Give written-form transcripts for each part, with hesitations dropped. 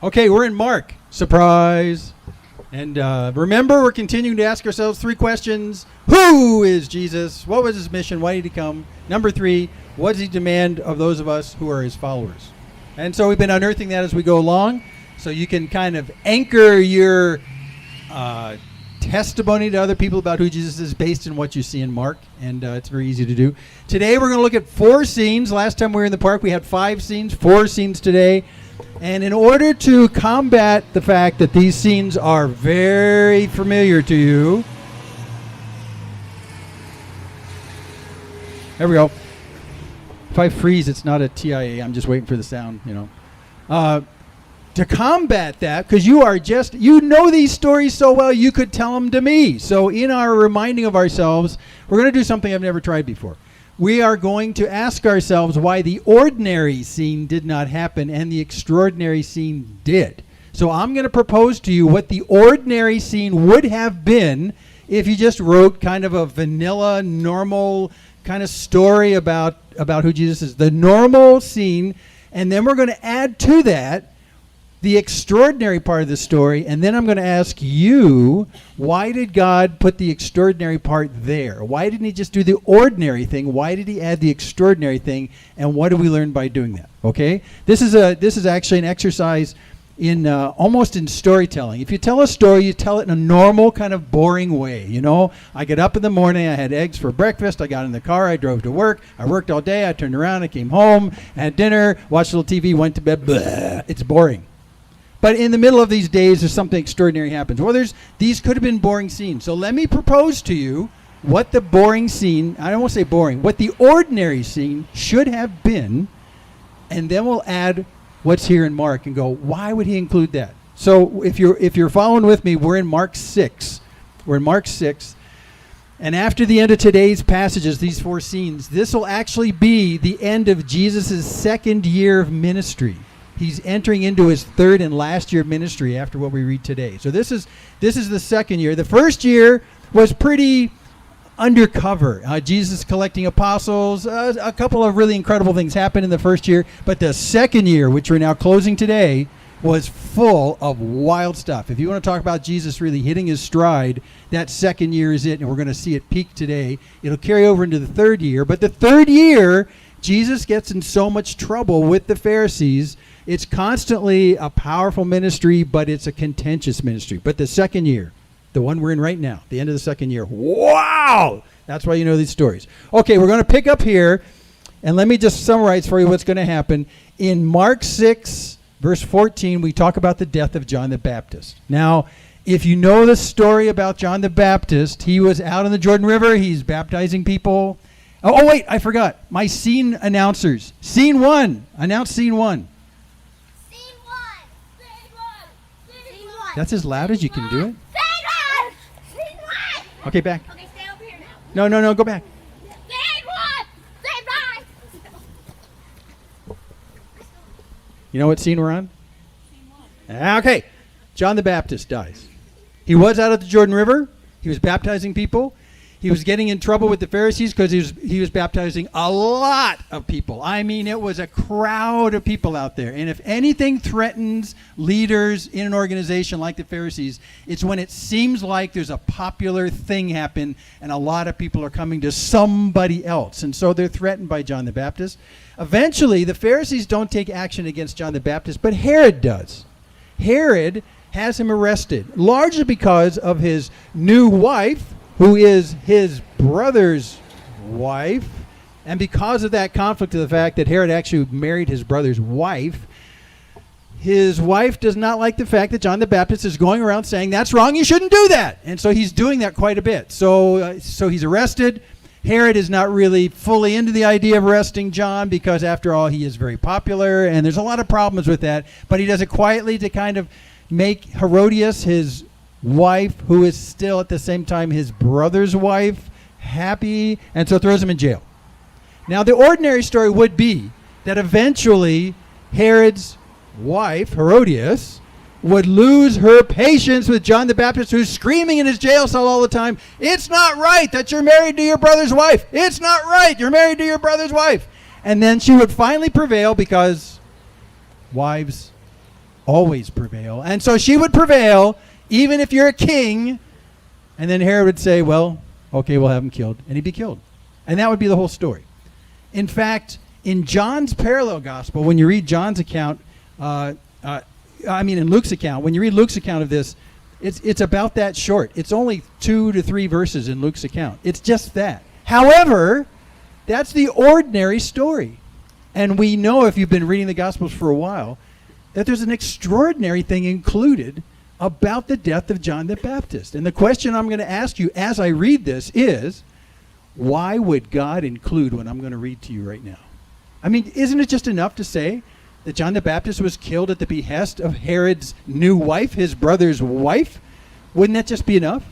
Okay, we're in Mark. Surprise. And remember, we're continuing to ask ourselves 3 questions. Who is Jesus? What was his mission? Why did he come? Number 3, what does he demand of those of us who are his followers? And so we've been unearthing that as we go along. So you can kind of anchor your testimony to other people about who Jesus is based on what you see in Mark. And it's very easy to do. Today we're going to look at 4 scenes. Last time we were in the park, we had 5 scenes, 4 scenes today. And in order to combat the fact that these scenes are very familiar to you, there we go. If I freeze, it's not a TIA. I'm just waiting for the sound, to combat that, because you know these stories so well, you could tell them to me. So in our reminding of ourselves, we're going to do something I've never tried before. We are going to ask ourselves why the ordinary scene did not happen and the extraordinary scene did. So I'm going to propose to you what the ordinary scene would have been if you just wrote kind of a vanilla, normal kind of story about who Jesus is. The normal scene, and then we're going to add to that the extraordinary part of the story, and then I'm going to ask you, why did God put the extraordinary part there? Why didn't he just do the ordinary thing? Why did he add the extraordinary thing? And what do we learn by doing that? Okay? This is actually an exercise in almost in storytelling. If you tell a story, you tell it in a normal kind of boring way. I get up in the morning, I had eggs for breakfast, I got in the car, I drove to work, I worked all day, I turned around, I came home, had dinner, watched a little TV, went to bed. Blah. It's boring. But in the middle of these days, there's something extraordinary happens. Well, these could have been boring scenes. So let me propose to you what the boring scene, I don't want to say boring, what the ordinary scene should have been, and then we'll add what's here in Mark and go, why would he include that? So if you're following with me, we're in Mark 6. We're in Mark 6. And after the end of today's passages, these 4 scenes, this will actually be the end of Jesus' second year of ministry. He's entering into his 3rd and last year of ministry after what we read today. So this is the second year. The first year was pretty undercover. Jesus collecting apostles. A couple of really incredible things happened in the first year. But the second year, which we're now closing today, was full of wild stuff. If you want to talk about Jesus really hitting his stride, that second year is it. And we're going to see it peak today. It'll carry over into the 3rd year. But the 3rd year, Jesus gets in so much trouble with the Pharisees. It's constantly a powerful ministry, but it's a contentious ministry. But the second year, the one we're in right now, the end of the second year, wow! That's why you know these stories. Okay, we're going to pick up here, and let me just summarize for you what's going to happen. In Mark 6, verse 14, we talk about the death of John the Baptist. Now, if you know the story about John the Baptist, he was out on the Jordan River. He's baptizing people. Oh, wait, I forgot. My scene announcers. Scene 1. Announce scene 1. That's as loud as you can do it? Okay, back. Okay, stay over here now. No, go back. You know what scene we're on? Scene 1. Okay. John the Baptist dies. He was out at the Jordan River. He was baptizing people. He was getting in trouble with the Pharisees because he was baptizing a lot of people. I mean, it was a crowd of people out there. And if anything threatens leaders in an organization like the Pharisees, it's when it seems like there's a popular thing happen and a lot of people are coming to somebody else. And so they're threatened by John the Baptist. Eventually, the Pharisees don't take action against John the Baptist, but Herod does. Herod has him arrested, largely because of his new wife, who is his brother's wife. And because of that conflict of the fact that Herod actually married his brother's wife, his wife does not like the fact that John the Baptist is going around saying, that's wrong, you shouldn't do that. And so he's doing that quite a bit. So he's arrested. Herod is not really fully into the idea of arresting John because, after all, he is very popular. And there's a lot of problems with that. But he does it quietly to kind of make Herodias, his wife, who is still at the same time his brother's wife, happy, and so throws him in jail. Now, the ordinary story would be that eventually Herod's wife, Herodias, would lose her patience with John the Baptist, who's screaming in his jail cell all the time, it's not right that you're married to your brother's wife. It's not right. You're married to your brother's wife. And then she would finally prevail because wives always prevail. And so she would prevail even if you're a king. And then Herod would say, well, okay, we'll have him killed. And he'd be killed. And that would be the whole story. In fact, in John's parallel gospel, when you read John's account, in Luke's account, when you read Luke's account of this, it's about that short. It's only 2 to 3 verses in Luke's account. It's just that. However, that's the ordinary story. And we know, if you've been reading the Gospels for a while, that there's an extraordinary thing included about the death of John the Baptist. And the question I'm going to ask you as I read this is, why would God include what I'm going to read to you right now? I mean, isn't it just enough to say that John the Baptist was killed at the behest of Herod's new wife, his brother's wife? Wouldn't that just be enough?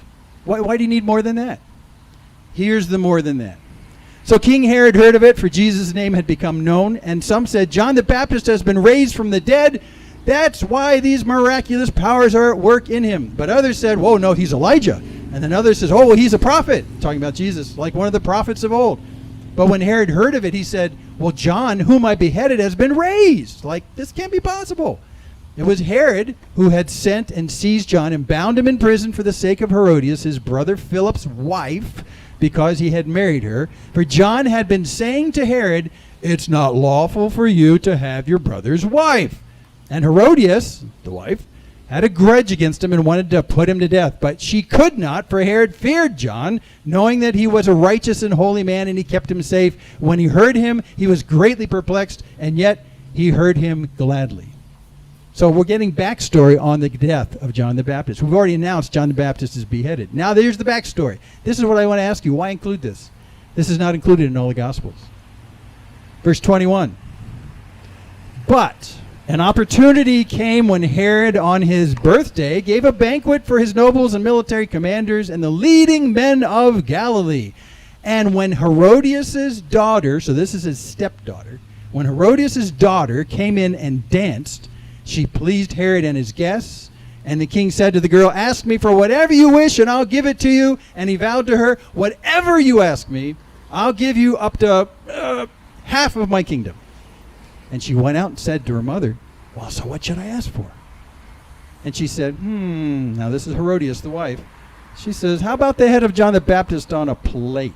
Why do you need more than that? Here's the more than that. So King Herod heard of it, for Jesus' name had become known, and some said, John the Baptist has been raised from the dead. That's why these miraculous powers are at work in him. But others said, whoa, no, he's Elijah. And then others says, oh, well, he's a prophet, talking about Jesus, like one of the prophets of old. But when Herod heard of it, he said, well, John, whom I beheaded, has been raised. Like, this can't be possible. It was Herod who had sent and seized John and bound him in prison for the sake of Herodias, his brother Philip's wife, because he had married her. For John had been saying to Herod, it's not lawful for you to have your brother's wife. And Herodias, the wife, had a grudge against him and wanted to put him to death. But she could not, for Herod feared John, knowing that he was a righteous and holy man, and he kept him safe. When he heard him, he was greatly perplexed, and yet he heard him gladly. So we're getting backstory on the death of John the Baptist. We've already announced John the Baptist is beheaded. Now there's the backstory. This is what I want to ask you. Why include this? This is not included in all the Gospels. Verse 21. But an opportunity came when Herod on his birthday gave a banquet for his nobles and military commanders and the leading men of Galilee. And when Herodias' daughter, so this is his stepdaughter, when Herodias' daughter came in and danced, she pleased Herod and his guests. And the king said to the girl, ask me for whatever you wish and I'll give it to you. And he vowed to her, whatever you ask me, I'll give you up to half of my kingdom. And she went out and said to her mother, well, so what should I ask for? And she said, now this is Herodias, the wife. She says, how about the head of John the Baptist on a plate?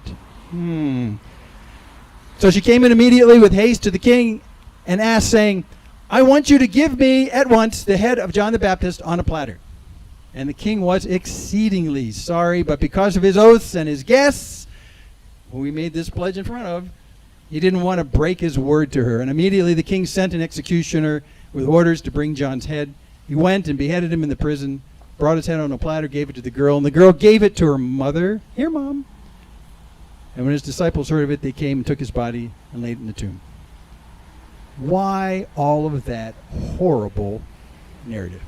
So she came in immediately with haste to the king and asked, saying, I want you to give me at once the head of John the Baptist on a platter. And the king was exceedingly sorry, but because of his oaths and his guests, who he made this pledge in front of, he didn't want to break his word to her. And immediately the king sent an executioner with orders to bring John's head. He went and beheaded him in the prison, brought his head on a platter, gave it to the girl, and the girl gave it to her mother. Here, Mom. And when his disciples heard of it, they came and took his body and laid it in the tomb. Why all of that horrible narrative?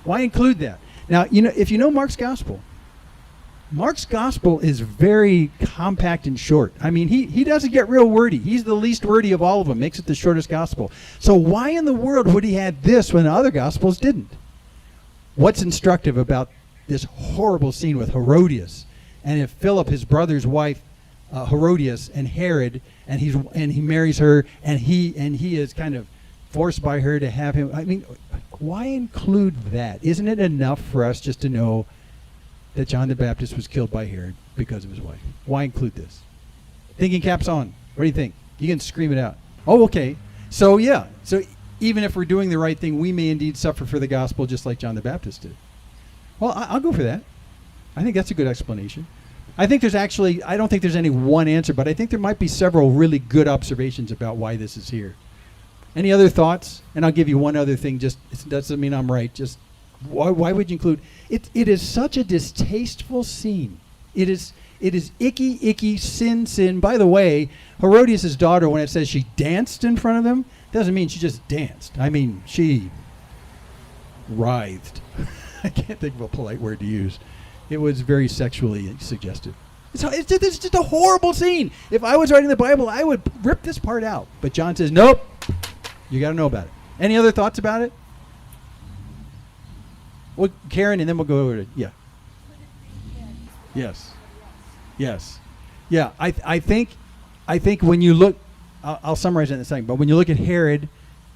Why include that? Now, if you know Mark's gospel is very compact and short. I mean, he doesn't get real wordy. He's the least wordy of all of them, makes it the shortest gospel. So why in the world would he have this when the other gospels didn't? What's instructive about this horrible scene with Herodias? And if Philip, his brother's wife, Herodias, and Herod, and he marries her, and he is kind of forced by her to have him. I mean, why include that? Isn't it enough for us just to know that John the Baptist was killed by Herod because of his wife? Why include this? Thinking caps on. What do you think? You can scream it out. Oh, okay. So yeah. So even if we're doing the right thing, we may indeed suffer for the gospel just like John the Baptist did. Well, I'll go for that. I think that's a good explanation. I don't think there's any one answer, but I think there might be several really good observations about why this is here. Any other thoughts? And I'll give you one other thing. Just it doesn't mean I'm right. Just why would you include it? It is such a distasteful scene. It is icky, sin. By the way, Herodias' daughter, when it says she danced in front of him, doesn't mean she just danced. I mean, she writhed. I can't think of a polite word to use. It was very sexually suggestive. It's just a horrible scene. If I was writing the Bible, I would rip this part out. But John says, nope, you got to know about it. Any other thoughts about it? Well, Karen, and then we'll go over to, yeah. Yes. Yeah, I think when you look, I'll summarize it in a second, but when you look at Herod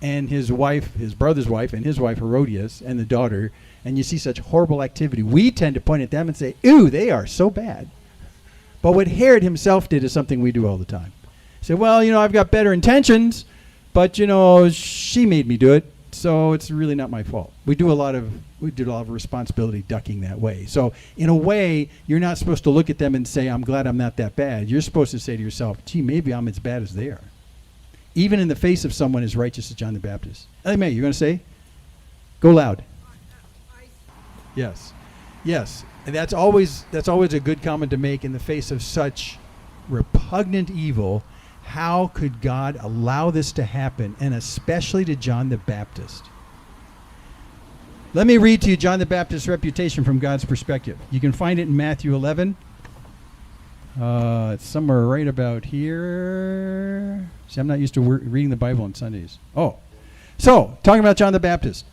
and his wife, his brother's wife, and his wife Herodias, and the daughter, and you see such horrible activity, we tend to point at them and say, ew, they are so bad. But what Herod himself did is something we do all the time. Say, well, I've got better intentions, but, she made me do it, so it's really not my fault. We do a lot of responsibility ducking that way. So in a way, you're not supposed to look at them and say, I'm glad I'm not that bad. You're supposed to say to yourself, gee, maybe I'm as bad as they are. Even in the face of someone as righteous as John the Baptist. Ellie Mae, you're going to say? Go loud. Yes. Yes. And that's always a good comment to make in the face of such repugnant evil. How could God allow this to happen, and especially to John the Baptist? Let me read to you John the Baptist's reputation from God's perspective. You can find it in Matthew 11. It's somewhere right about here. See, I'm not used to reading the Bible on Sundays. Oh, so talking about John the Baptist.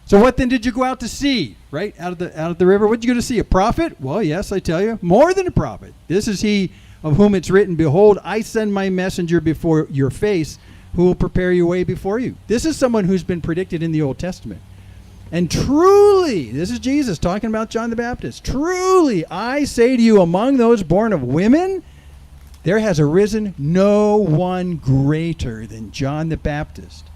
So what then did you go out to see, right? Out of the river. What did you go to see? A prophet? Well, yes, I tell you, more than a prophet. This is he of whom it's written, behold, I send my messenger before your face, who will prepare your way before you. This is someone who's been predicted in the Old Testament. And truly, this is Jesus talking about John the Baptist. Truly, I say to you, among those born of women, there has arisen no one greater than John the Baptist.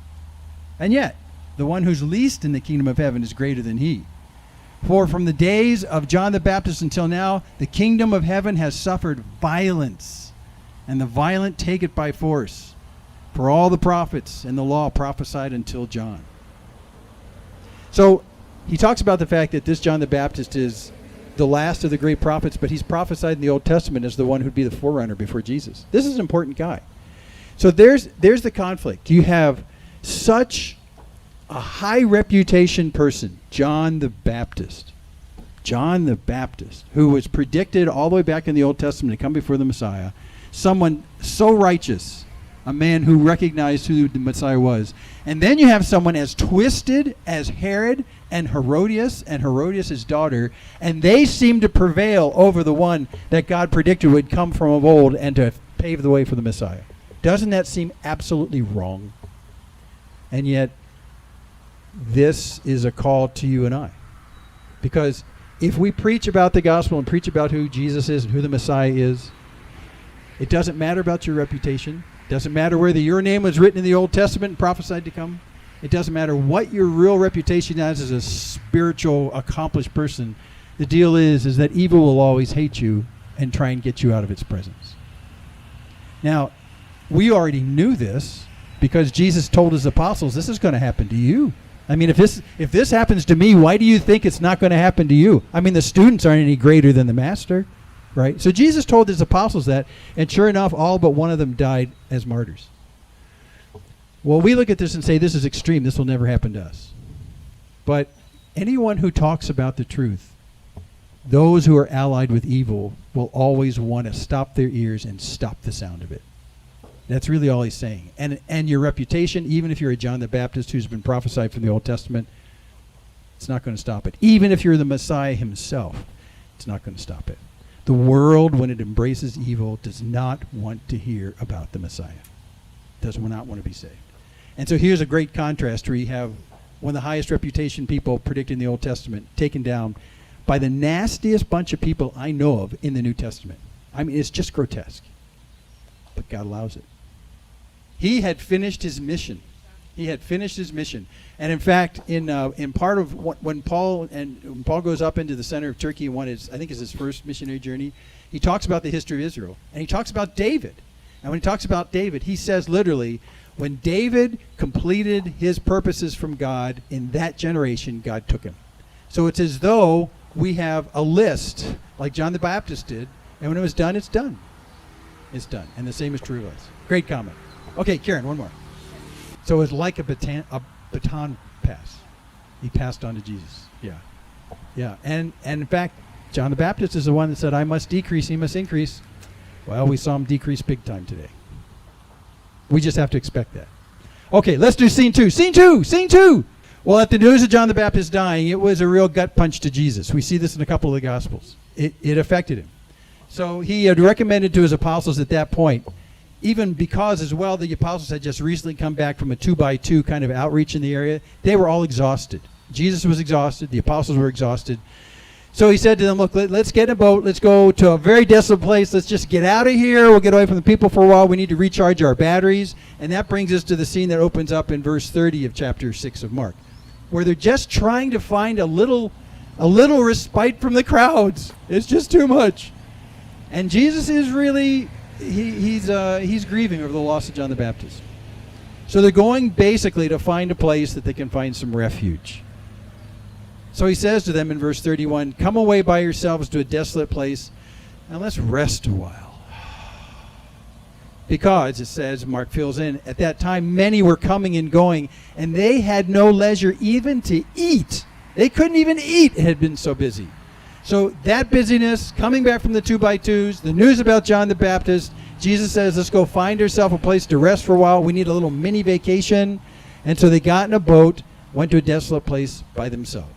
And yet, the one who's least in the kingdom of heaven is greater than he. For from the days of John the Baptist until now, the kingdom of heaven has suffered violence, and the violent take it by force. For all the prophets and the law prophesied until John. So he talks about the fact that this John the Baptist is the last of the great prophets, but he's prophesied in the Old Testament as the one who'd be the forerunner before Jesus. This is an important guy. So there's the conflict. You have such a high reputation person, John the Baptist, who was predicted all the way back in the Old Testament to come before the Messiah, someone so righteous, a man who recognized who the Messiah was. And then you have someone as twisted as Herod and Herodias' daughter, and they seem to prevail over the one that God predicted would come from of old and to pave the way for the Messiah. Doesn't that seem absolutely wrong? And yet, this is a call to you and I. Because if we preach about the gospel and preach about who Jesus is and who the Messiah is, it doesn't matter about your reputation. It doesn't matter whether your name was written in the Old Testament and prophesied to come. It doesn't matter what your real reputation is as a spiritual, accomplished person. The deal is that evil will always hate you and try and get you out of its presence. Now, we already knew this because Jesus told his apostles, this is going to happen to you. I mean, if this happens to me, why do you think it's not going to happen to you? I mean, the students aren't any greater than the master, right? So Jesus told his apostles that, and sure enough, all but one of them died as martyrs. Well, we look at this and say, this is extreme. This will never happen to us. But anyone who talks about the truth, those who are allied with evil will always want to stop their ears and stop the sound of it. That's really all he's saying. And your reputation, even if you're a John the Baptist who's been prophesied from the Old Testament, it's not going to stop it. Even if you're the Messiah himself, it's not going to stop it. The world, when it embraces evil, does not want to hear about the Messiah. Does not want to be saved. And so here's a great contrast where you have one of the highest reputation people predicted in the Old Testament taken down by the nastiest bunch of people I know of in the New Testament. I mean, it's just grotesque. But God allows it. He had finished his mission. And in fact, in part of when Paul goes up into the center of Turkey, I think is his first missionary journey, he talks about the history of Israel. And he talks about David. And when he talks about David, he says literally, when David completed his purposes from God in that generation, God took him. So it's as though we have a list, like John the Baptist did, and when it was done, it's done. It's done. And the same is true of us. Great comment. Okay, Karen, one more. So it's like a baton pass. He passed on to Jesus. Yeah. And in fact, John the Baptist is the one that said, I must decrease, he must increase. Well, we saw him decrease big time today. We just have to expect that. Okay, let's do scene two. Scene two! Well, at the news of John the Baptist dying, it was a real gut punch to Jesus. We see this in a couple of the Gospels. It affected him. So he had recommended to his apostles at that point, even because as well the apostles had just recently come back from a 2x2 kind of outreach in the area, they were all exhausted. Jesus was exhausted. The apostles were exhausted. So he said to them, look, let's get in a boat. Let's go to a very desolate place. Let's just get out of here. We'll get away from the people for a while. We need to recharge our batteries. And that brings us to the scene that opens up in verse 30 of chapter 6 of Mark, where they're just trying to find a little respite from the crowds. It's just too much. And Jesus is really, he's grieving over the loss of John the Baptist. So they're going basically to find a place that they can find some refuge. So he says to them in verse 31, come away by yourselves to a desolate place and let's rest a while. Because, it says, Mark fills in, at that time many were coming and going, and they had no leisure even to eat. They couldn't even eat, it had been so busy. So that busyness, coming back from the 2x2s, the news about John the Baptist, Jesus says, let's go find ourselves a place to rest for a while. We need a little mini vacation. And so they got in a boat, went to a desolate place by themselves.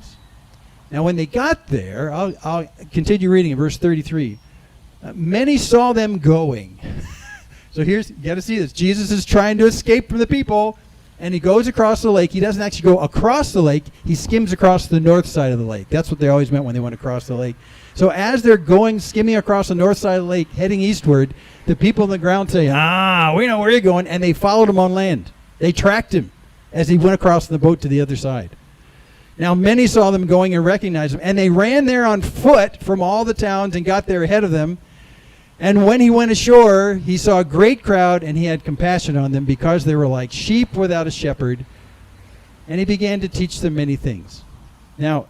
Now when they got there, I'll continue reading in verse 33. Many saw them going. So you got to see this. Jesus is trying to escape from the people, and he goes across the lake. He doesn't actually go across the lake. He skims across the north side of the lake. That's what they always meant when they went across the lake. So as they're going, skimming across the north side of the lake, heading eastward, the people on the ground say, we know where you're going, and they followed him on land. They tracked him as he went across the boat to the other side. Now many saw them going and recognized him, and they ran there on foot from all the towns and got there ahead of them. And when he went ashore, he saw a great crowd, and he had compassion on them because they were like sheep without a shepherd. And he began to teach them many things. Now,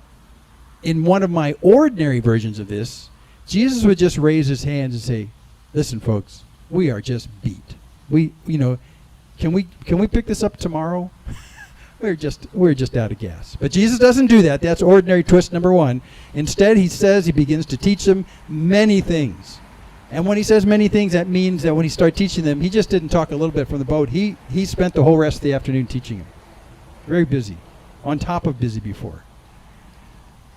in one of my ordinary versions of this, Jesus would just raise his hands and say, listen, folks, we are just beat. Can we pick this up tomorrow? We're just out of gas. But Jesus doesn't do that. That's ordinary twist number one. Instead, he begins to teach them many things. And when he says many things, that means that when he started teaching them, he just didn't talk a little bit from the boat. He spent the whole rest of the afternoon teaching them. Very busy, on top of busy before.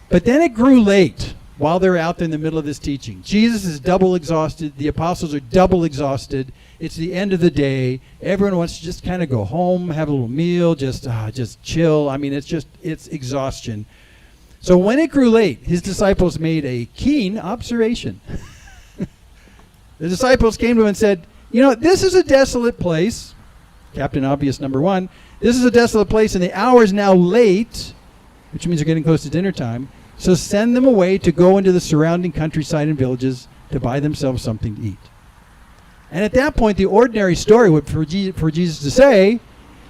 But then it grew late while they're out there in the middle of this teaching. Jesus is double exhausted. The apostles are double exhausted. It's the end of the day. Everyone wants to just kind of go home, have a little meal, just chill. I mean, it's exhaustion. So when it grew late, his disciples made a keen observation. The disciples came to him and said, this is a desolate place. Captain Obvious number one. This is a desolate place, and the hour is now late, which means they're getting close to dinner time. So send them away to go into the surrounding countryside and villages to buy themselves something to eat. And at that point, the ordinary story would for Jesus to say,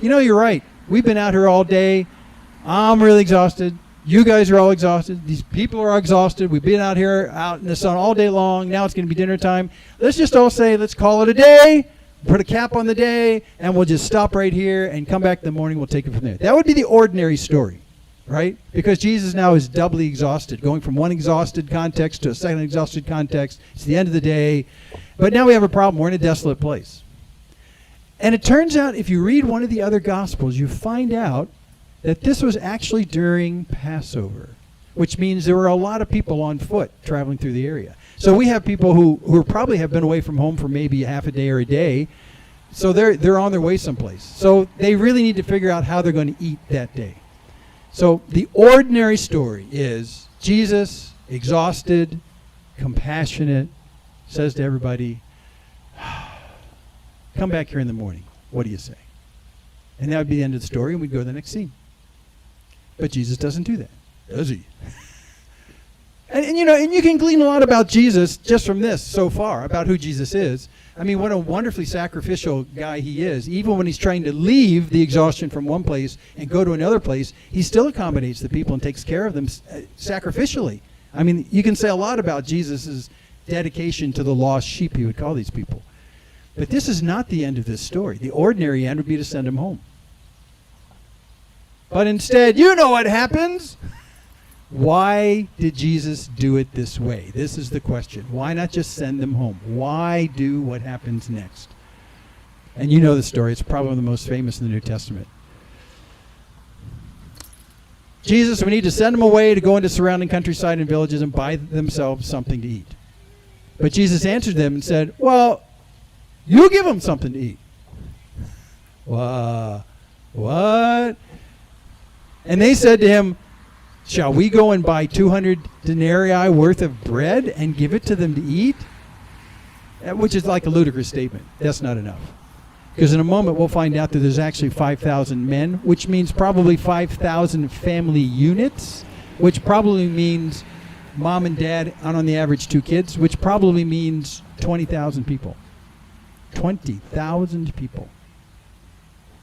you're right. We've been out here all day. I'm really exhausted. You guys are all exhausted. These people are exhausted. We've been out here out in the sun all day long. Now it's going to be dinner time. Let's just all say, let's call it a day, put a cap on the day, and we'll just stop right here and come back in the morning. We'll take it from there. That would be the ordinary story, right? Because Jesus now is doubly exhausted, going from one exhausted context to a second exhausted context. It's the end of the day. But now we have a problem. We're in a desolate place. And it turns out, if you read one of the other Gospels, you find out that this was actually during Passover, which means there were a lot of people on foot traveling through the area. So we have people who probably have been away from home for maybe half a day or a day. So they're on their way someplace. So they really need to figure out how they're going to eat that day. So the ordinary story is Jesus, exhausted, compassionate, says to everybody, come back here in the morning. What do you say? And that would be the end of the story, and we'd go to the next scene. But Jesus doesn't do that, does he? and you can glean a lot about Jesus just from this so far, about who Jesus is. I mean, what a wonderfully sacrificial guy he is. Even when he's trying to leave the exhaustion from one place and go to another place, he still accommodates the people and takes care of them sacrificially. I mean, you can say a lot about Jesus' dedication to the lost sheep, he would call these people. But this is not the end of this story. The ordinary end would be to send him home. But instead, you know what happens? Why did Jesus do it this way? This is the question. Why not just send them home? Why do what happens next? And you know the story. It's probably one of the most famous in the New Testament. Jesus, we need to send them away to go into surrounding countryside and villages and buy themselves something to eat. But Jesus answered them and said, well, You give them something to eat. What? And they said to him, shall we go and buy 200 denarii worth of bread and give it to them to eat? Which is like a ludicrous statement. That's not enough. Because in a moment we'll find out that there's actually 5,000 men, which means probably 5,000 family units, which probably means mom and dad, and on the average 2 kids, which probably means 20,000 people. 20,000 people.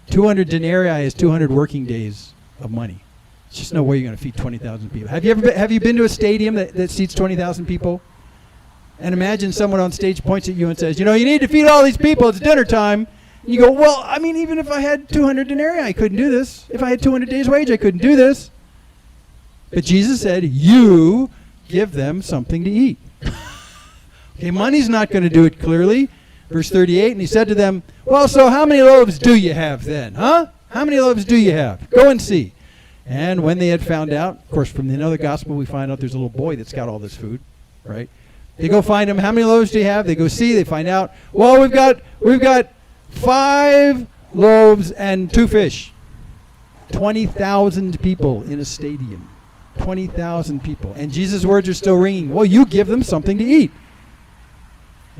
200 denarii is 200 working days of money. There's just no way you're going to feed 20,000 people. Have you been to a stadium that seats 20,000 people? And imagine someone on stage points at you and says, you need to feed all these people. It's dinner time. And you go, well, I mean, even if I had 200 denarii, I couldn't do this. If I had 200 days' wage, I couldn't do this. But Jesus said, you give them something to eat. Okay, money's not going to do it clearly. Verse 38, and he said to them, well, so how many loaves do you have then? Huh? How many loaves do you have? Go and see. And when they had found out, of course, from another gospel, we find out there's a little boy that's got all this food, right? They go find him. How many loaves do you have? They go see. They find out. Well, we've got 5 loaves and 2 fish. 20,000 people in a stadium. 20,000 people. And Jesus' words are still ringing. Well, you give them something to eat.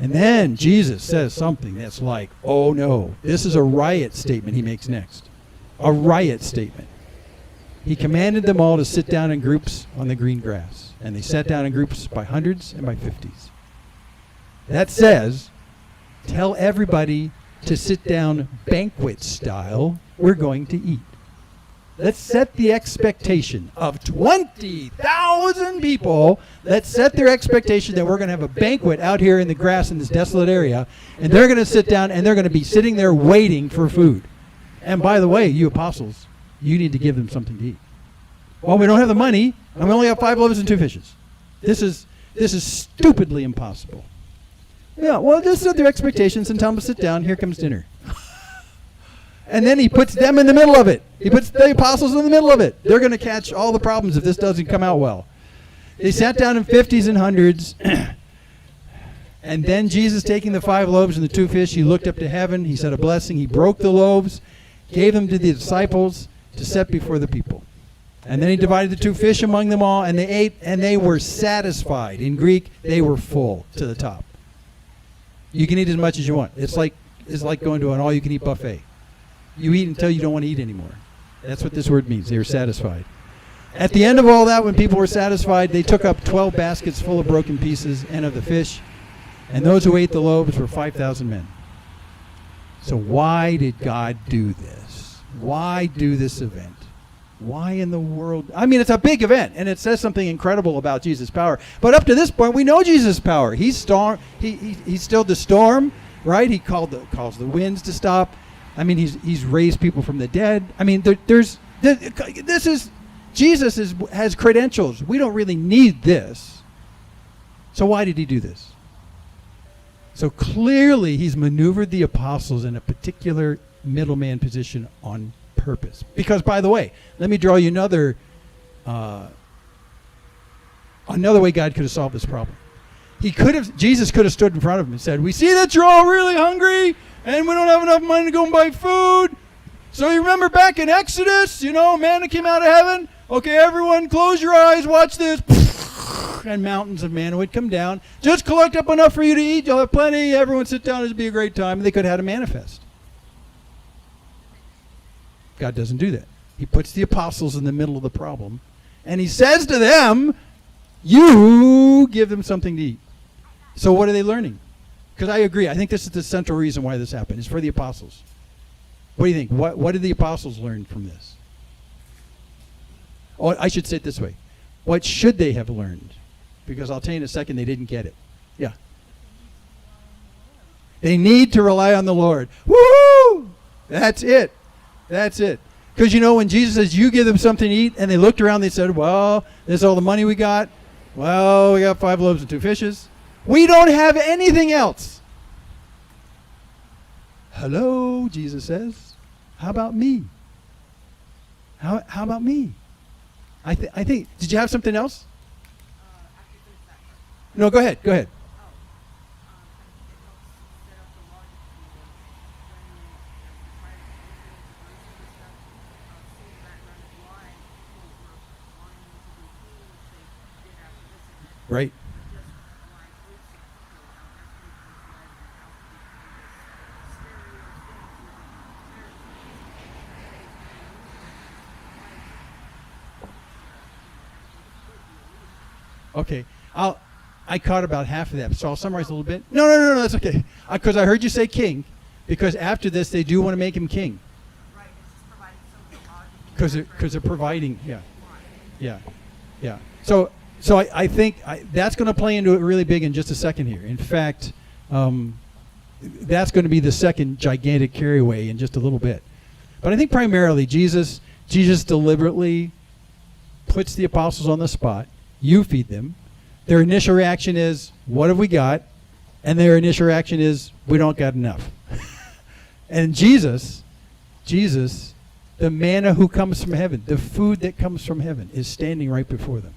And then Jesus says something that's like, oh no. This is a riot statement he makes next. A riot statement. He commanded them all to sit down in groups on the green grass. And they sat down in groups by hundreds and by 50s. That says, tell everybody to sit down banquet style. We're going to eat. Let's set the expectation of 20,000 people. Let's set their expectation that we're going to have a banquet out here in the grass in this desolate area. And they're going to sit down and they're going to be sitting there waiting for food. And by the way, you apostles, you need to give them something to eat. Well, we don't have the money, and we only have 5 loaves and 2 fishes. This is stupidly impossible. Yeah, well, just set their expectations and tell them to sit down. Here comes dinner. And then he puts them in the middle of it. He puts the apostles in the middle of it. They're going to catch all the problems if this doesn't come out well. They sat down in 50s and 100s. And then Jesus, taking the 5 loaves and the 2 fish, he looked up to heaven. He said a blessing. He broke the loaves, gave them to the disciples to set before the people. And then he divided the 2 fish among them all, and they ate, and they were satisfied. In Greek, they were full to the top. You can eat as much as you want. It's like going to an all-you-can-eat buffet. You eat until you don't want to eat anymore. That's what this word means. They were satisfied. At the end of all that, when people were satisfied, they took up 12 baskets full of broken pieces and of the fish. And those who ate the loaves were 5,000 men. So why did God do this? Why do this event? Why in the world? I mean, it's a big event, and it says something incredible about Jesus' power. But up to this point, we know Jesus' power. He's stilled the storm, right? He calls the winds to stop. I mean, he's raised people from the dead. I mean, Jesus has credentials. We don't really need this. So why did he do this? So clearly, he's maneuvered the apostles in a particular middleman position on purpose. Because, by the way, let me draw you another way God could have solved this problem. Jesus could have stood in front of him and said, we see that you're all really hungry and we don't have enough money to go and buy food. So you remember back in Exodus, manna came out of heaven. Okay, everyone close your eyes, watch this. And mountains of manna would come down. Just collect up enough for you to eat. You'll have plenty. Everyone sit down. It'll be a great time. And they could have had a manifest. God doesn't do that. He puts the apostles in the middle of the problem. And he says to them, you give them something to eat. So what are they learning? Because I agree. I think this is the central reason why this happened. It's for the apostles. What do you think? What did the apostles learn from this? Oh, I should say it this way. What should they have learned? Because I'll tell you in a second, they didn't get it. Yeah. They need to rely on the Lord. Woo! That's it. That's it. Because when Jesus says, you give them something to eat, and they looked around, they said, well, this is all the money we got. Well, we got 5 loaves and 2 fishes. We don't have anything else. Hello, Jesus says. How about me? How about me? I think, did you have something else? No, go ahead. Right. Okay. I caught about half of that, so I'll summarize a little bit. No, that's okay. Because I heard you say king, because after this they do want to make him king. Right, it's just providing Because they're providing, yeah. So I think that's going to play into it really big in just a second here. In fact, that's going to be the second gigantic carryaway in just a little bit. But I think primarily Jesus deliberately puts the apostles on the spot. You feed them. Their initial reaction is, what have we got? And their initial reaction is, we don't got enough. And Jesus, the manna who comes from heaven, the food that comes from heaven, is standing right before them.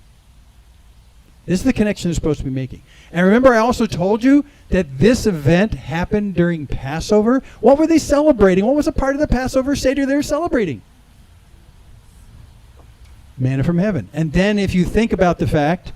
This is the connection they're supposed to be making. And remember, I also told you that this event happened during Passover. What were they celebrating? What was a part of the Passover Seder they were celebrating? Manna from heaven. And then if you think about the fact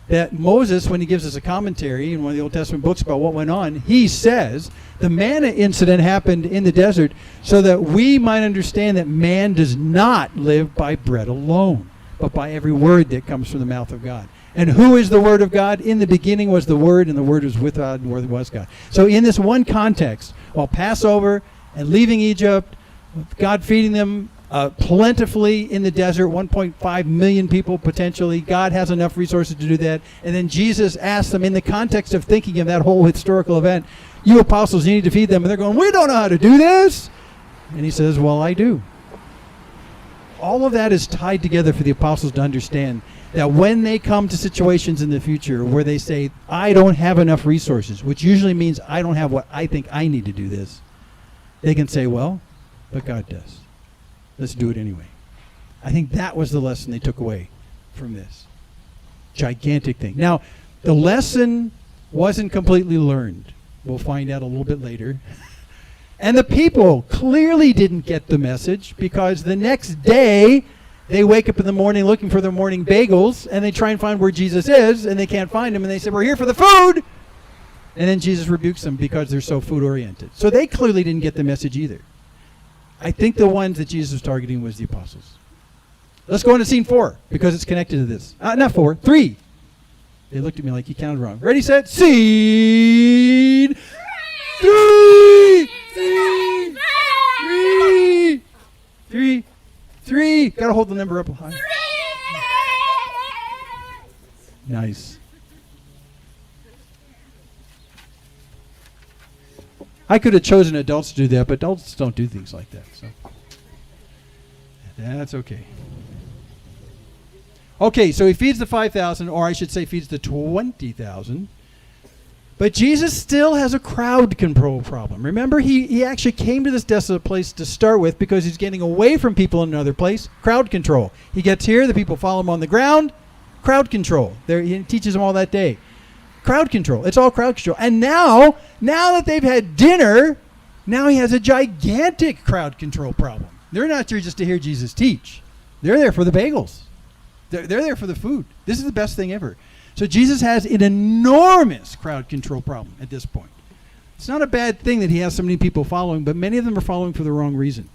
that Moses, when he gives us a commentary in one of the Old Testament books about what went on, he says the manna incident happened in the desert so that we might understand that man does not live by bread alone, but by every word that comes from the mouth of God. And who is the Word of God? In the beginning was the Word, and the Word was with God, and the Word was God. So in this one context, while Passover and leaving Egypt, God feeding them plentifully in the desert, 1.5 million people potentially. God has enough resources to do that. And then Jesus asked them in the context of thinking of that whole historical event, you apostles, you need to feed them. And they're going, we don't know how to do this. And he says, well, I do. All of that is tied together for the apostles to understand that when they come to situations in the future where they say, I don't have enough resources, which usually means I don't have what I think I need to do this, they can say, well, but God does. Let's do it anyway. I think that was the lesson they took away from this gigantic thing. Now, the lesson wasn't completely learned. We'll find out a little bit later. And the people clearly didn't get the message, because the next day they wake up in the morning looking for their morning bagels, and they try and find where Jesus is, and they can't find him, and they say, we're here for the food. And then Jesus rebukes them because they're so food oriented. So they clearly didn't get the message either. I think the ones that Jesus was targeting was the apostles. Let's go into scene 4, because it's connected to this. Not 4, 3. They looked at me like you counted wrong. Ready, set, scene 3! 3. Gotta hold the number up high. Nice. I could have chosen adults to do that, but adults don't do things like that. So that's okay. Okay, so he feeds the 5,000, or I should say feeds the 20,000. But Jesus still has a crowd control problem. Remember, he actually came to this desolate place to start with because he's getting away from people in another place. Crowd control. He gets here, the people follow him on the ground. Crowd control. He teaches them all that day. Crowd control. It's all crowd control. And now that they've had dinner, now he has a gigantic crowd control problem. They're not there just to hear Jesus teach. They're there for the bagels. They're there for the food. This is the best thing ever. So Jesus has an enormous crowd control problem at this point. It's not a bad thing that he has so many people following, but many of them are following for the wrong reason.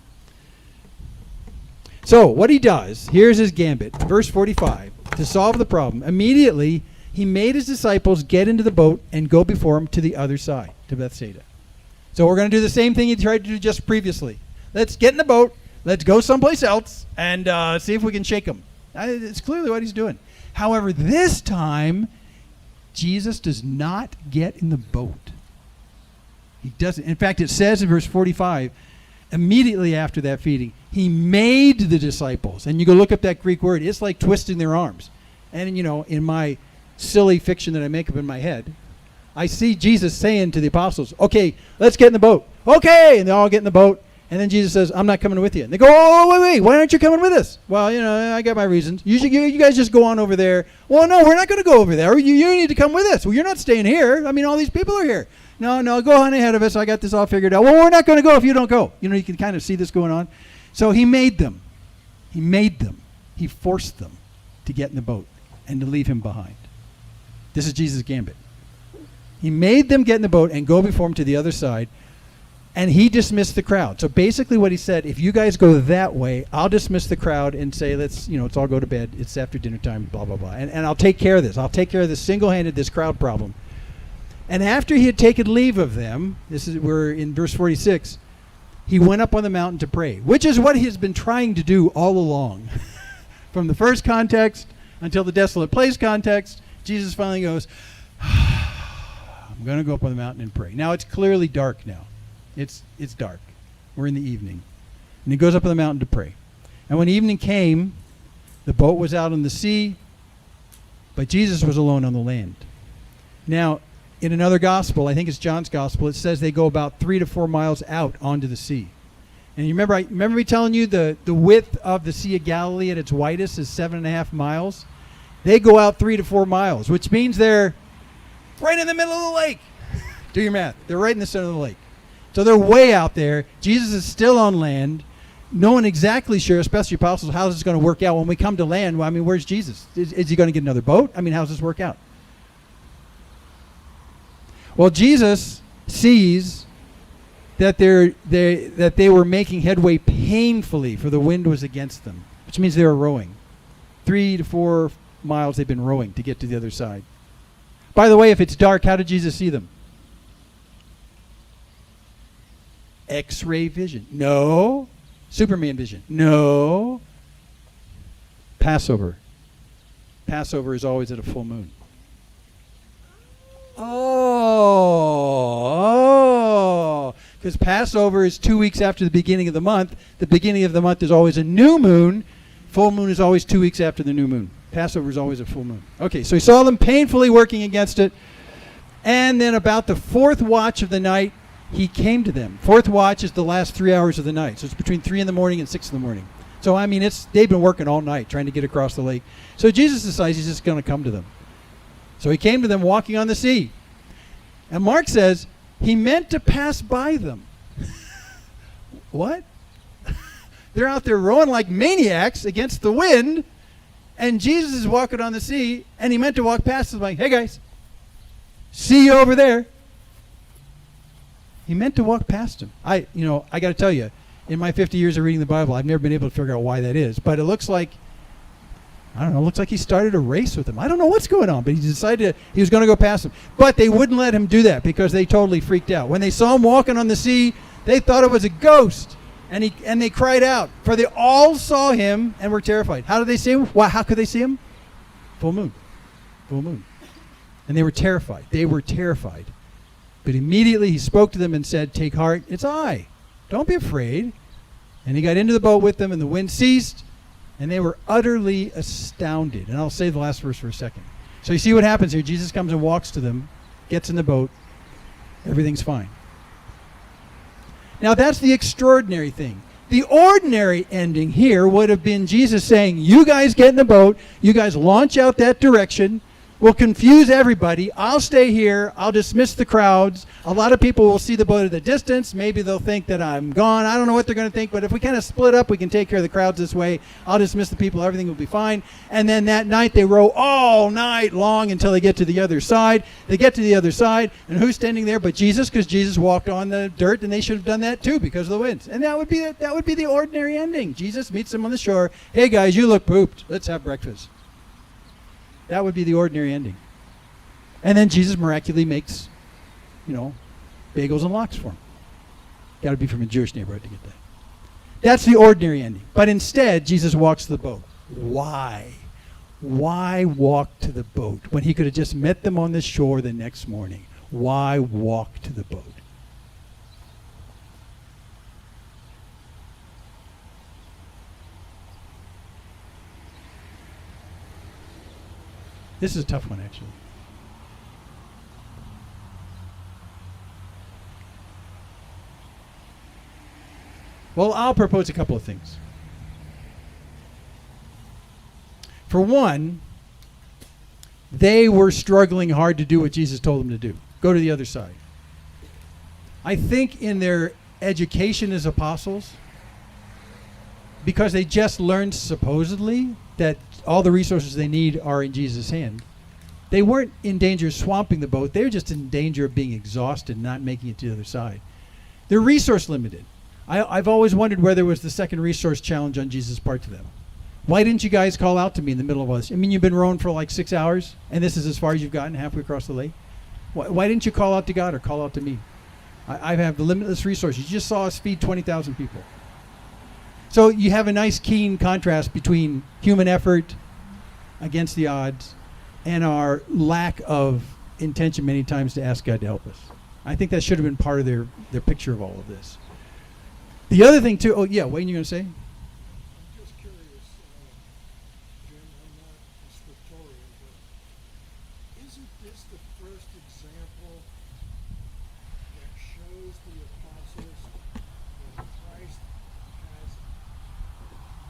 So what he does, here's his gambit. Verse 45, to solve the problem, immediately he made his disciples get into the boat and go before him to the other side, to Bethsaida. So we're going to do the same thing he tried to do just previously. Let's get in the boat, let's go someplace else, and see if we can shake them. It's clearly what he's doing. However, this time, Jesus does not get in the boat. He doesn't. In fact, it says in verse 45, immediately after that feeding, he made the disciples. And you go look up that Greek word. It's like twisting their arms. And, in my silly fiction that I make up in my head, I see Jesus saying to the apostles, okay, let's get in the boat. Okay, and they all get in the boat. And then Jesus says, I'm not coming with you. And they go, oh, wait, why aren't you coming with us? Well, I got my reasons. You guys just go on over there. Well, no, we're not going to go over there. You need to come with us. Well, you're not staying here. I mean, all these people are here. No, go on ahead of us. I got this all figured out. Well, we're not going to go if you don't go. You can kind of see this going on. So he made them. He forced them to get in the boat and to leave him behind. This is Jesus' gambit. He made them get in the boat and go before him to the other side, and he dismissed the crowd. So basically what he said, if you guys go that way, I'll dismiss the crowd and say, let's all go to bed. It's after dinner time, blah, blah, blah. And I'll take care of this. I'll take care of this single-handed, this crowd problem. And after he had taken leave of them, we're in verse 46, he went up on the mountain to pray, which is what he has been trying to do all along. From the first context until the desolate place context, Jesus finally goes, I'm going to go up on the mountain and pray. Now, it's clearly dark now. It's dark. We're in the evening. And he goes up on the mountain to pray. And when evening came, the boat was out on the sea, but Jesus was alone on the land. Now, in another gospel, I think it's John's gospel, it says they go about 3 to 4 miles out onto the sea. And you remember me telling you the width of the Sea of Galilee at its widest is 7.5 miles? They go out 3 to 4 miles, which means they're right in the middle of the lake. Do your math. They're right in the center of the lake. So they're way out there. Jesus is still on land. No one exactly sure, especially apostles, how this is going to work out. When we come to land, well, I mean, where's Jesus? Is he going to get another boat? I mean, how does this work out? Well, Jesus sees that they were making headway painfully, for the wind was against them, which means they were rowing. 3 to 4 miles they've been rowing to get to the other side. By the way, if it's dark, how did Jesus see them? X-ray vision. No. Superman vision. No. Passover. Passover is always at a full moon. Oh. Because Passover is 2 weeks after the beginning of the month. The beginning of the month is always a new moon. Full moon is always 2 weeks after the new moon. Passover is always a full moon. Okay, so he saw them painfully working against it. And then about the 4th watch of the night, he came to them. 4th watch is the last 3 hours of the night. So it's between 3 in the morning and 6 in the morning. So, I mean, they've been working all night trying to get across the lake. So Jesus decides he's just going to come to them. So he came to them walking on the sea. And Mark says he meant to pass by them. What? They're out there rowing like maniacs against the wind, and Jesus is walking on the sea, and he meant to walk past them like, hey guys, see you over there. He meant to walk past him. I got to tell you, in my 50 years of reading the Bible, I've never been able to figure out why that is. But it looks like, I don't know, it looks like he started a race with him. I don't know what's going on, but he decided he was going to go past him. But they wouldn't let him do that because they totally freaked out. When they saw him walking on the sea, they thought it was a ghost. And they cried out, for they all saw him and were terrified. How did they see him? How could they see him? Full moon. Full moon. And they were terrified. They were terrified. But immediately he spoke to them and said, take heart, it's I. Don't be afraid. And he got into the boat with them, and the wind ceased, and they were utterly astounded. And I'll say the last verse for a second. So you see what happens here. Jesus comes and walks to them, gets in the boat. Everything's fine. Now that's the extraordinary thing. The ordinary ending here would have been Jesus saying, you guys get in the boat, you guys launch out that direction, we'll confuse everybody, I'll stay here, I'll dismiss the crowds, a lot of people will see the boat at a distance, maybe they'll think that I'm gone, I don't know what they're going to think, but if we kind of split up, we can take care of the crowds this way, I'll dismiss the people, everything will be fine. And then that night they row all night long until they get to the other side. They get to the other side, and who's standing there but Jesus? Because Jesus walked on the dirt, and they should have done that too because of the winds. And that would be the ordinary ending. Jesus meets them on the shore. Hey guys, you look pooped. Let's have breakfast. That would be the ordinary ending. And then Jesus miraculously makes, bagels and lox for him. Got to be from a Jewish neighborhood to get that. That's the ordinary ending. But instead, Jesus walks to the boat. Why? Why walk to the boat when he could have just met them on the shore the next morning? Why walk to the boat? This is a tough one, actually. Well, I'll propose a couple of things. For one, they were struggling hard to do what Jesus told them to do. Go to the other side. I think in their education as apostles, because they just learned supposedly that all the resources they need are in Jesus' hand, They weren't in danger of swamping the boat. They were just in danger of being exhausted and not making it to the other side. They're resource limited. I've always wondered where there was the second resource challenge on Jesus' part to them. Why didn't you guys call out to me in the middle of all this? I mean, you've been rowing for like 6 hours, and this is as far as you've gotten, halfway across the lake. Why didn't you call out to God or call out to me? I have the limitless resources. You just saw us feed 20,000 people. So you have a nice, keen contrast between human effort against the odds and our lack of intention many times to ask God to help us. I think that should have been part of their picture of all of this. The other thing, too, Wayne, you going to say? I'm just curious, Jim, I'm not a scriptorian, but isn't this the first example that shows the apostles that Christ has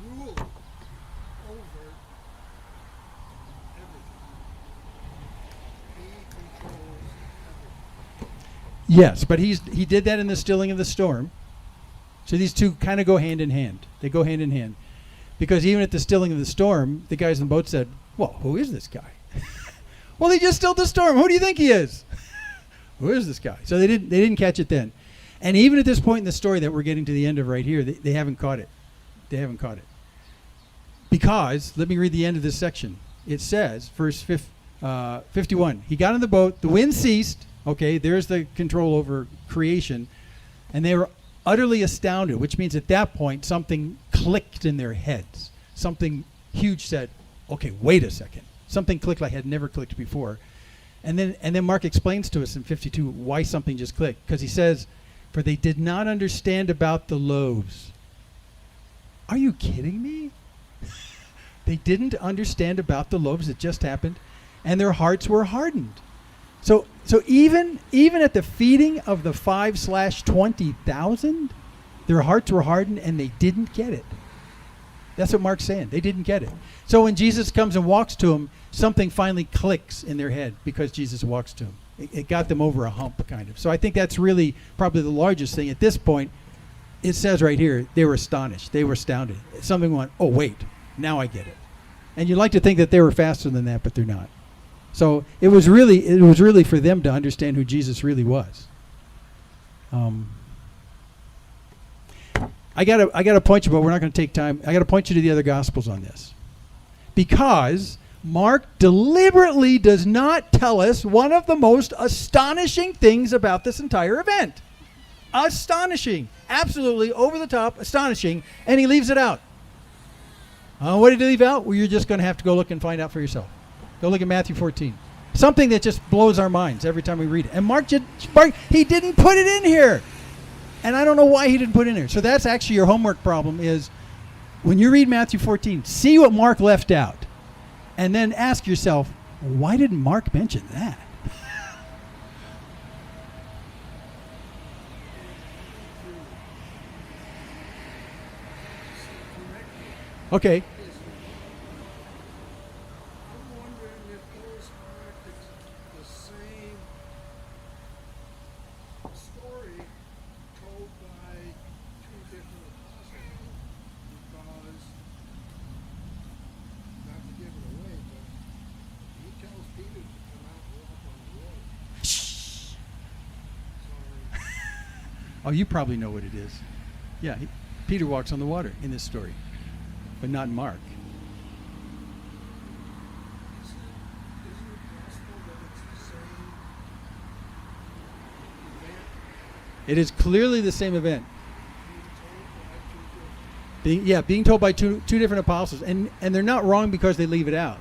ruled over everything? He controls everything. Yes, but he did that in the stilling of the storm. So these two kind of go hand in hand. They go hand in hand. Because even at the stilling of the storm, the guys in the boat said, well, who is this guy? Well, he just stilled the storm. Who do you think he is? Who is this guy? So they didn't catch it then. And even at this point in the story that we're getting to the end of right here, they haven't caught it. They haven't caught it. Because, let me read the end of this section. It says, verse 51, he got in the boat, the wind ceased. Okay, there's the control over creation. And they were utterly astounded, which means at that point something clicked in their heads. Something huge said, okay, wait a second. Something clicked like had never clicked before. And then Mark explains to us in 52 why something just clicked. Because he says, for they did not understand about the loaves. Are you kidding me? They didn't understand about the loaves that just happened, and their hearts were hardened. So even at the feeding of the 5/20,000, their hearts were hardened and they didn't get it. That's what Mark's saying. They didn't get it. So when Jesus comes and walks to them, something finally clicks in their head because Jesus walks to them. It got them over a hump, kind of. So I think that's really probably the largest thing. At this point, it says right here, they were astonished. They were astounded. Something went, oh, wait, now I get it. And you'd like to think that they were faster than that, but they're not. So it was really for them to understand who Jesus really was. I gotta point you, but we're not going to take time. I got to point you to the other Gospels on this, because Mark deliberately does not tell us one of the most astonishing things about this entire event. Astonishing, absolutely over the top, astonishing, and he leaves it out. What did he leave out? Well, you're just going to have to go look and find out for yourself. Go look at Matthew 14. Something that just blows our minds every time we read it. And Mark, he didn't put it in here. And I don't know why he didn't put it in here. So that's actually your homework problem is when you read Matthew 14, see what Mark left out. And then ask yourself, why didn't Mark mention that? Okay. I'm wondering if those aren't the same story told by two different apostles, because, not to give it away, but he tells Peter to come out and walk on the water. Sorry. Oh, you probably know what it is. Yeah, Peter walks on the water in this story, but not in Mark. Isn't it possible that it's the same event It is clearly the same event. being told by two different? Being told by two different apostles. And they're not wrong because they leave it out.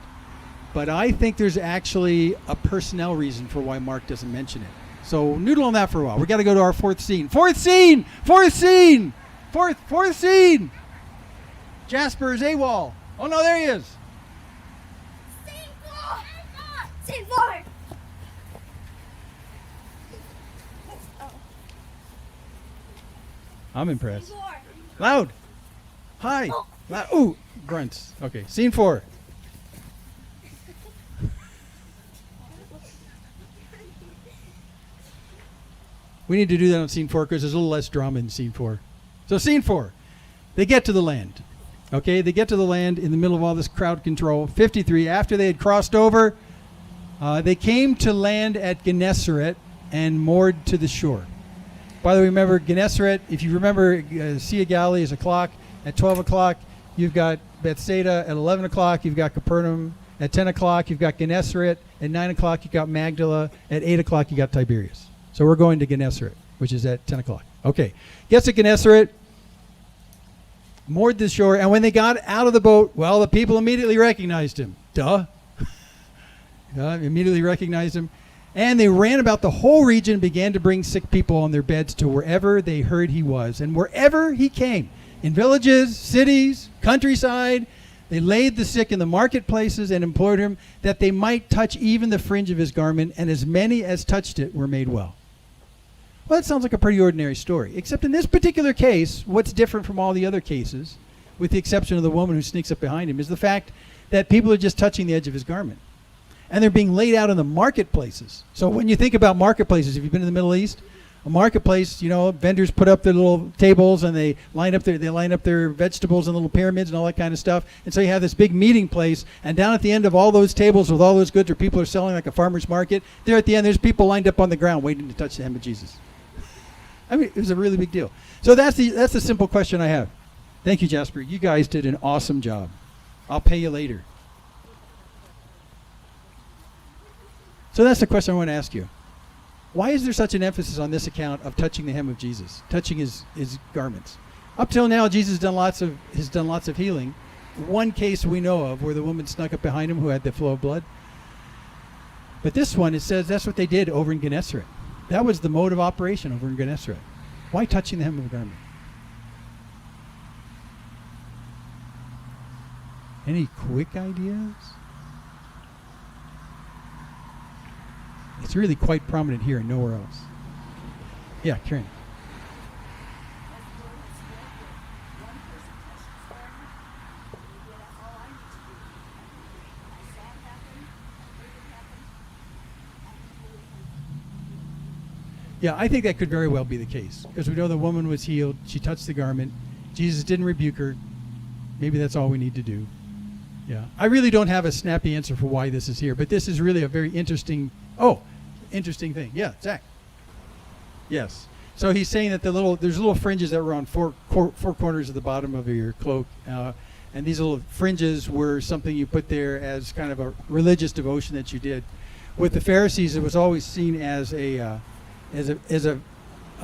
But I think there's actually a personnel reason for why Mark doesn't mention it. So noodle on that for a while. We got to go to our fourth scene. Fourth scene! Fourth scene! Fourth scene! Jasper is AWOL. Oh no, there he is. Scene 4! Scene 4! Oh, I'm impressed. scene 4. Loud. Hi. Oh. Loud. Ooh, grunts. Okay, scene 4. We need to do that on scene 4 because there's a little less drama in scene 4. So scene 4, they get to the land. Okay, they get to the land in the middle of all this crowd control. 53, after they had crossed over, They came to land at Gennesaret and moored to the shore. By the way, remember Gennesaret, if you remember, Sea of Galilee is a clock. At 12 o'clock, you've got Bethsaida. At 11 o'clock, you've got Capernaum. At 10 o'clock, you've got Gennesaret. At 9 o'clock, you've got Magdala. At 8 o'clock, you got Tiberias. So we're going to Gennesaret, which is at 10 o'clock. Okay. Gets to Gennesaret, moored to the shore, and when they got out of the boat, well, the people immediately recognized him. Duh. Immediately recognized him. And they ran about the whole region and began to bring sick people on their beds to wherever they heard he was. And wherever he came, in villages, cities, countryside, they laid the sick in the marketplaces and implored him that they might touch even the fringe of his garment, and as many as touched it were made well. Well, that sounds like a pretty ordinary story. Except in this particular case, what's different from all the other cases, with the exception of the woman who sneaks up behind him, is the fact that people are just touching the edge of his garment. And they're being laid out in the marketplaces. So when you think about marketplaces, if you've been in the Middle East, a marketplace, vendors put up their little tables and they line up their vegetables in little pyramids and all that kind of stuff. And so you have this big meeting place, and down at the end of all those tables with all those goods where people are selling like a farmer's market, there at the end there's people lined up on the ground waiting to touch the hem of Jesus. I mean, it was a really big deal. So that's the simple question I have. Thank you, Jasper. You guys did an awesome job. I'll pay you later. So that's the question I want to ask you. Why is there such an emphasis on this account of touching the hem of Jesus, touching his garments? Up till now, Jesus has done lots of healing. One case we know of where the woman snuck up behind him who had the flow of blood. But this one, it says that's what they did over in Gennesaret. That was the mode of operation over in Gennesaret. Why touching the hem of the garment? Any quick ideas? It's really quite prominent here and nowhere else. Yeah, Karen. Yeah, I think that could very well be the case, because we know the woman was healed. She touched the garment. Jesus didn't rebuke her. Maybe that's all we need to do. Yeah, I really don't have a snappy answer for why this is here, but this is really a very interesting thing. Yeah, Zach. Yes. So he's saying that there's little fringes that were on four corners of the bottom of your cloak, and these little fringes were something you put there as kind of a religious devotion that you did. With the Pharisees, it was always seen as a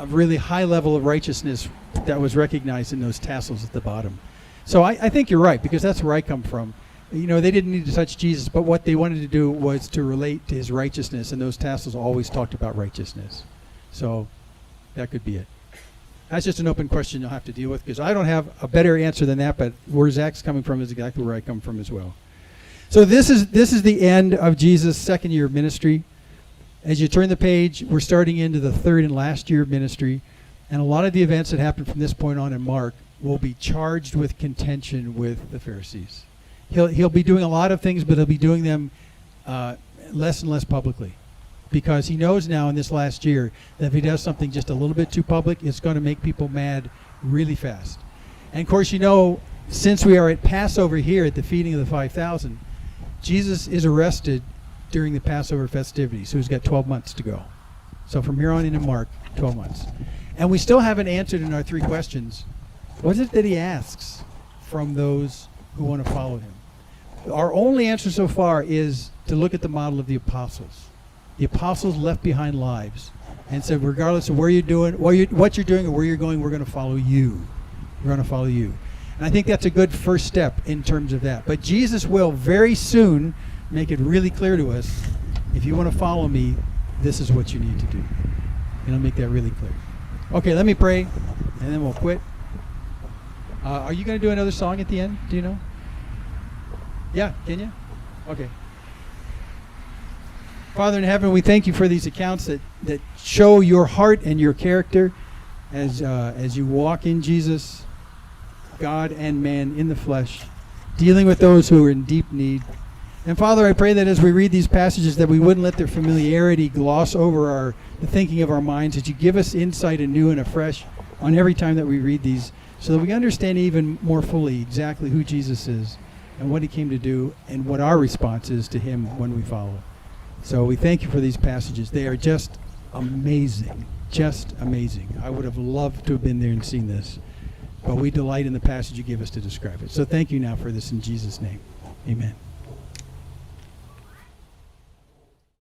really high level of righteousness that was recognized in those tassels at the bottom. So I think you're right, because that's where I come from. They didn't need to touch Jesus, but what they wanted to do was to relate to his righteousness, and those tassels always talked about righteousness. So that could be it. That's just an open question you'll have to deal with, because I don't have a better answer than that, but where Zach's coming from is exactly where I come from as well. So this is the end of Jesus' second year of ministry. As you turn the page, we're starting into the third and last year of ministry, and a lot of the events that happen from this point on in Mark will be charged with contention with the Pharisees. He'll be doing a lot of things, but he'll be doing them less and less publicly, because he knows now in this last year that if he does something just a little bit too public, it's going to make people mad really fast. And of course, since we are at Passover here at the feeding of the 5,000, Jesus is arrested during the Passover festivities, so he's got 12 months to go. So from here on into Mark, 12 months. And we still haven't answered in our three questions, what is it that he asks from those who want to follow him? Our only answer so far is to look at the model of the apostles. The apostles left behind lives and said, regardless of where you're doing, what you're doing or where you're going, we're going to follow you. We're going to follow you. And I think that's a good first step in terms of that. But Jesus will very soon make it really clear to us, if you want to follow me, this is what you need to do. And I'll make that really clear. Okay, let me pray, and then we'll quit. Are you going to do another song at the end? Do you know? Yeah, can you? Okay. Father in heaven, we thank you for these accounts that show your heart and your character as you walk in Jesus, God and man in the flesh, dealing with those who are in deep need. And Father, I pray that as we read these passages that we wouldn't let their familiarity gloss over the thinking of our minds, that you give us insight anew and afresh on every time that we read these, so that we understand even more fully exactly who Jesus is and what he came to do and what our response is to him when we follow. So we thank you for these passages. They are just amazing. Just amazing. I would have loved to have been there and seen this. But we delight in the passage you give us to describe it. So thank you now for this in Jesus' name. Amen.